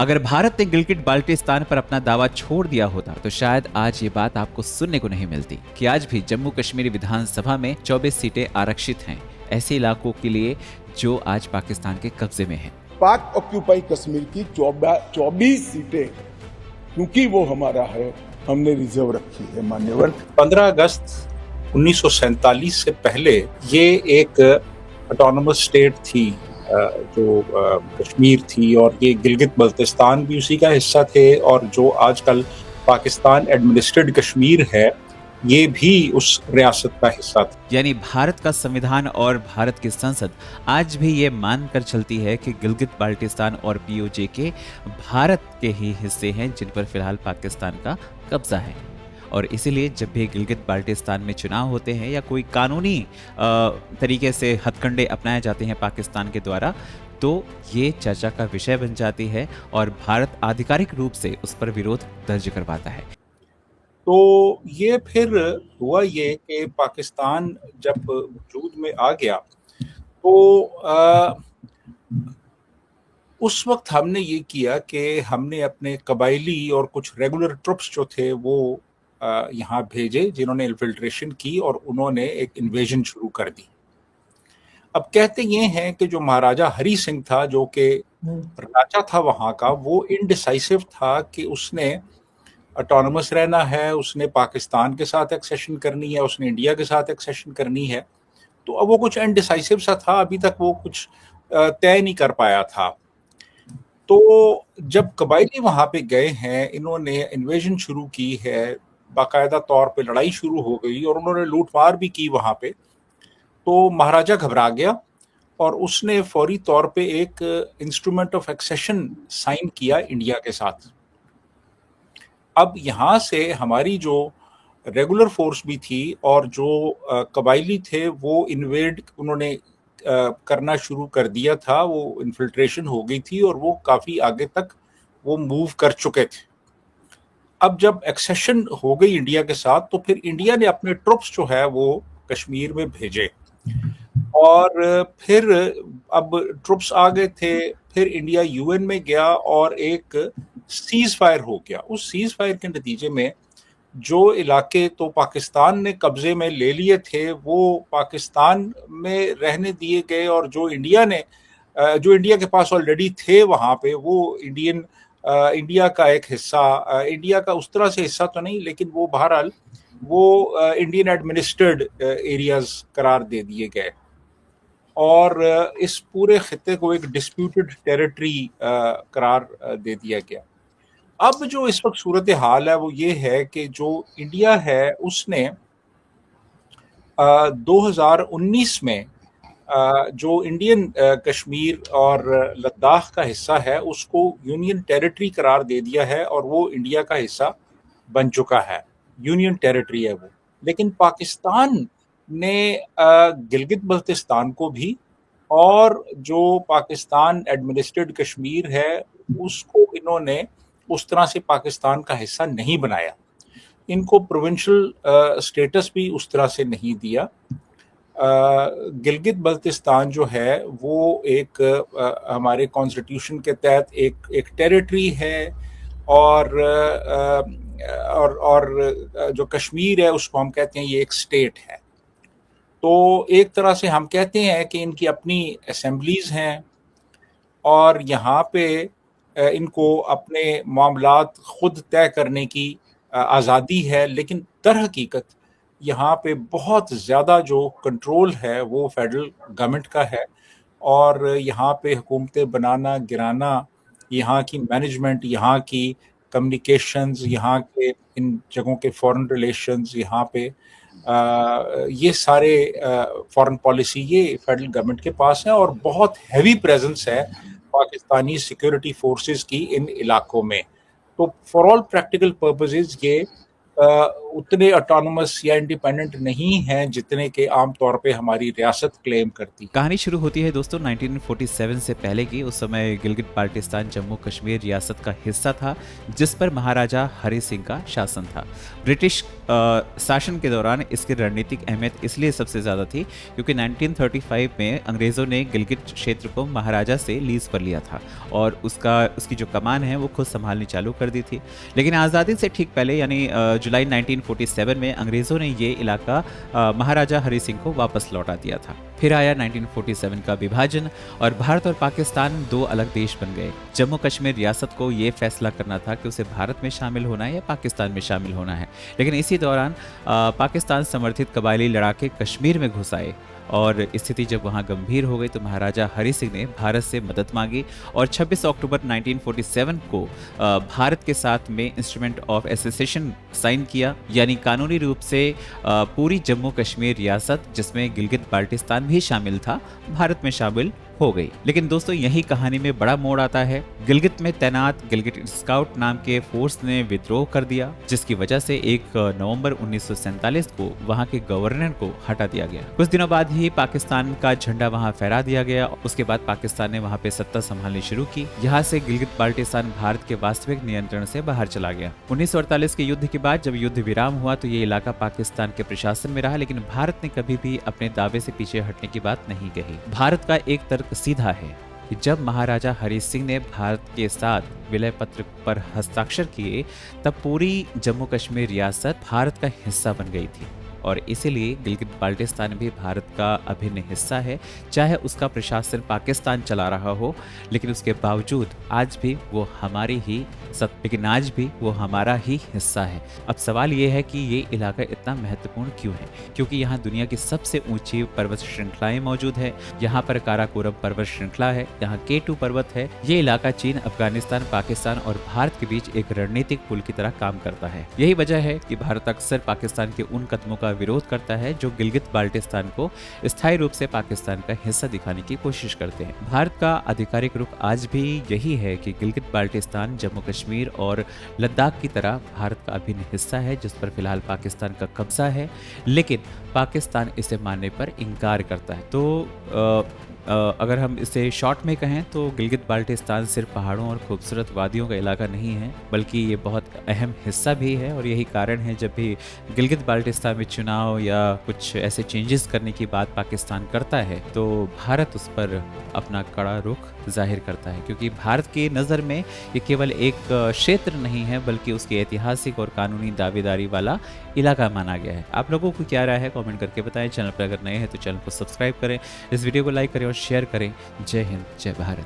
अगर भारत ने गिलगिट बाल्टिस्तान पर अपना दावा छोड़ दिया होता तो शायद आज ये बात आपको सुनने को नहीं मिलती कि आज भी जम्मू कश्मीर विधानसभा में 24 सीटें आरक्षित हैं ऐसे इलाकों के लिए जो आज पाकिस्तान के कब्जे में हैं। पाक ऑक्यूपाई कश्मीर की 24 सीटें क्योंकि वो हमारा है, हमने रिजर्व रखी है मान्यवर। 15 अगस्त 1947 से पहले ये एक ऑटोनमस स्टेट थी जो कश्मीर थी, और ये गिलगित बल्तिस्तान भी उसी का हिस्सा थे, और जो आजकल पाकिस्तान एडमिनिस्ट्रेटेड कश्मीर है ये भी उस रियासत का हिस्सा था। यानी भारत का संविधान और भारत की संसद आज भी ये मानकर चलती है कि गिलगित बाल्टिस्तान और पीओजे के भारत के ही हिस्से हैं जिन पर फिलहाल पाकिस्तान का कब्जा है। और इसीलिए जब भी गिलगित बाल्टिस्तान में चुनाव होते हैं या कोई कानूनी तरीके से हथकंडे अपनाए जाते हैं पाकिस्तान के द्वारा, तो ये चर्चा का विषय बन जाती है और भारत आधिकारिक रूप से उस पर विरोध दर्ज करवाता है। तो ये फिर हुआ ये कि पाकिस्तान जब वजूद में आ गया तो उस वक्त हमने ये किया कि हमने अपने कबायली और कुछ रेगुलर ट्रुप्स जो थे वो यहाँ भेजे, जिन्होंने इन्फिल्ट्रेशन की और उन्होंने एक इन्वेजन शुरू कर दी। अब कहते ये हैं कि जो महाराजा हरी सिंह था, जो कि राजा था वहाँ का, वो इनडिसाइसिव था कि उसने ऑटोनमस रहना है, उसने पाकिस्तान के साथ एक्सेशन करनी है, उसने इंडिया के साथ एक्सेशन करनी है। तो अब वो कुछ अनडिसाइसिव सा था, अभी तक वो कुछ तय नहीं कर पाया था। तो जब कबायली वहाँ पे गए हैं, इन्होंने इन्वेजन शुरू की है, बाकायदा तौर पे लड़ाई शुरू हो गई और उन्होंने लूटमार भी की वहाँ पे। तो महाराजा घबरा गया और उसने फौरी तौर पे एक इंस्ट्रूमेंट ऑफ एक्सेशन साइन किया इंडिया के साथ। अब यहाँ से हमारी जो रेगुलर फोर्स भी थी और जो कबायली थे वो इन्वेड उन्होंने करना शुरू कर दिया था, वो इन्फिल्ट्रेशन हो गई थी और वो काफ़ी आगे तक वो मूव कर चुके थे। अब जब एक्सेशन हो गई इंडिया के साथ, तो फिर इंडिया ने अपने ट्रुप्स जो है वो कश्मीर में भेजे और फिर अब ट्रुप्स आ गए थे। फिर इंडिया यूएन में गया और एक सीज फायर हो गया। उस सीज फायर के नतीजे में जो इलाके तो पाकिस्तान ने कब्जे में ले लिए थे वो पाकिस्तान में रहने दिए गए, और जो इंडिया के पास ऑलरेडी थे वहाँ पे, वो इंडिया का एक हिस्सा, इंडिया का उस तरह से हिस्सा तो नहीं, लेकिन वो बहरहाल वो इंडियन एडमिनिस्ट्रेटेड एरियाज करार दे दिए गए और इस पूरे खित्ते को एक डिस्प्यूटेड टेरिटरी करार दे दिया गया। अब जो इस वक्त सूरत हाल है वो ये है कि जो इंडिया है उसने 2019 में जो इंडियन कश्मीर और लद्दाख का हिस्सा है उसको यूनियन टेरिटरी करार दे दिया है और वो इंडिया का हिस्सा बन चुका है, यूनियन टेरिटरी है वो। लेकिन पाकिस्तान ने गिलगित बल्तिस्तान को भी और जो पाकिस्तान एडमिनिस्ट्रेटेड कश्मीर है उसको इन्होंने उस तरह से पाकिस्तान का हिस्सा नहीं बनाया, इनको प्रोविंशियल स्टेटस भी उस तरह से नहीं दिया। गिलगित बल्तिस्तान जो है वो एक हमारे कॉन्स्टिट्यूशन के तहत एक टेरिटरी है और जो कश्मीर है उसको हम कहते हैं ये एक स्टेट है। तो एक तरह से हम कहते हैं कि इनकी अपनी असेंबलीज हैं और यहाँ पे इनको अपने मामलात खुद तय करने की आज़ादी है, लेकिन दर हकीकत यहाँ पे बहुत ज़्यादा जो कंट्रोल है वो फेडरल गवर्नमेंट का है और यहाँ पे हुकूमतें बनाना गिराना, यहाँ की मैनेजमेंट, यहाँ की कम्युनिकेशंस, यहाँ के इन जगहों के फॉरेन रिलेशंस, यहाँ पे ये सारे फॉरेन पॉलिसी ये फेडरल गवर्नमेंट के पास है और बहुत हैवी प्रेजेंस है पाकिस्तानी सिक्योरिटी फोर्सेस की इन इलाकों में। तो फॉर ऑल प्रैक्टिकल पर्पसेस ये उतने ऑटोनोमस या इंडिपेंडेंट नहीं हैं जितने के आम तौर पे हमारी रियासत क्लेम करती है। कहानी शुरू होती है दोस्तों 1947 से पहले की। उस समय गिलगित बाल्टिस्तान जम्मू कश्मीर रियासत का हिस्सा था जिस पर महाराजा हरि सिंह का शासन था। ब्रिटिश शासन के दौरान इसकी रणनीतिक अहमियत इसलिए सबसे ज़्यादा थी क्योंकि 1935 में अंग्रेज़ों ने गिलगित क्षेत्र को महाराजा से लीज पर लिया था और उसकी जो कमान है वो खुद संभालनी चालू कर दी थी। लेकिन आज़ादी से ठीक पहले यानी जुलाई 1947 में अंग्रेज़ों ने ये इलाका महाराजा हरि सिंह को वापस लौटा दिया था। फिर आया 1947 का विभाजन और भारत और पाकिस्तान दो अलग देश बन गए। जम्मू कश्मीर रियासत को ये फैसला करना था कि उसे भारत में शामिल होना है या पाकिस्तान में शामिल होना है। लेकिन इसी दौरान पाकिस्तान समर्थित कबायली लड़ाके कश्मीर में घुस आए और स्थिति जब वहां गंभीर हो गई तो महाराजा हरि सिंह ने भारत से मदद मांगी और 26 अक्टूबर 1947 को भारत के साथ में इंस्ट्रूमेंट ऑफ एसोसिएशन साइन किया, यानी कानूनी रूप से पूरी जम्मू कश्मीर रियासत जिसमें गिलगित बाल्टिस्तान भी शामिल था भारत में शामिल हो गई। लेकिन दोस्तों यही कहानी में बड़ा मोड़ आता है। गिलगित में तैनात गिलगित स्काउट नाम के फोर्स ने विद्रोह कर दिया जिसकी वजह से 1 नवंबर 1947 को वहां के गवर्नर को हटा दिया गया। कुछ दिनों बाद ही पाकिस्तान का झंडा वहां फहरा दिया गया। उसके बाद पाकिस्तान ने वहां पे सत्ता संभालनी शुरू की। यहाँ से गिलगित बाल्टिस्तान भारत के वास्तविक नियंत्रण से बाहर चला गया। 1948 के युद्ध के बाद जब युद्ध विराम हुआ तो ये इलाका पाकिस्तान के प्रशासन में रहा, लेकिन भारत ने कभी भी अपने दावे से पीछे हटने की बात नहीं कही। भारत का एक तर्क सीधा है कि जब महाराजा हरि सिंह ने भारत के साथ विलय पत्र पर हस्ताक्षर किए तब पूरी जम्मू कश्मीर रियासत भारत का हिस्सा बन गई थी और इसीलिए गिलगित बाल्टिस्तान भी भारत का अभिन्न हिस्सा है। चाहे उसका प्रशासन पाकिस्तान चला रहा हो लेकिन उसके बावजूद आज भी वो हमारी ही हमारा ही हिस्सा है। अब सवाल ये है कि ये इलाका इतना महत्वपूर्ण क्यों है? क्योंकि यहाँ दुनिया की सबसे ऊंची पर्वत श्रृंखलाएं मौजूद है। यहाँ पर काराकोरम पर्वत श्रृंखला है, यहाँ K2 पर्वत है। ये इलाका चीन, अफगानिस्तान, पाकिस्तान और भारत के बीच एक रणनीतिक पुल की तरह काम करता है। यही वजह है कि भारत अक्सर पाकिस्तान के उन कदमों का विरोध करता है जो गिलगित बाल्टिस्तान को स्थायी रूप से पाकिस्तान का हिस्सा दिखाने की कोशिश करते हैं। भारत का आधिकारिक रुख आज भी यही है कि गिलगित बाल्टिस्तान जम्मू कश्मीर और लद्दाख की तरह भारत का अभिन्न हिस्सा है जिस पर फिलहाल पाकिस्तान का कब्जा है, लेकिन पाकिस्तान इसे मानने पर इनकार करता है। तो अगर हम इसे शॉर्ट में कहें तो गिलगित बाल्टिस्तान सिर्फ पहाड़ों और खूबसूरत वादियों का इलाका नहीं है बल्कि ये बहुत अहम हिस्सा भी है और यही कारण है जब भी गिलगित बाल्टिस्तान में चुनाव या कुछ ऐसे चेंजेस करने की बात पाकिस्तान करता है तो भारत उस पर अपना कड़ा रुख जाहिर करता है, क्योंकि भारत की नज़र में ये केवल एक क्षेत्र नहीं है बल्कि उसकी ऐतिहासिक और कानूनी दावेदारी वाला इलाका माना गया है। आप लोगों को क्या राय है कमेंट करके बताएं। चैनल पर अगर नए हैं तो चैनल को सब्सक्राइब करें, इस वीडियो को लाइक करें और शेयर करें। जय हिंद, जय भारत।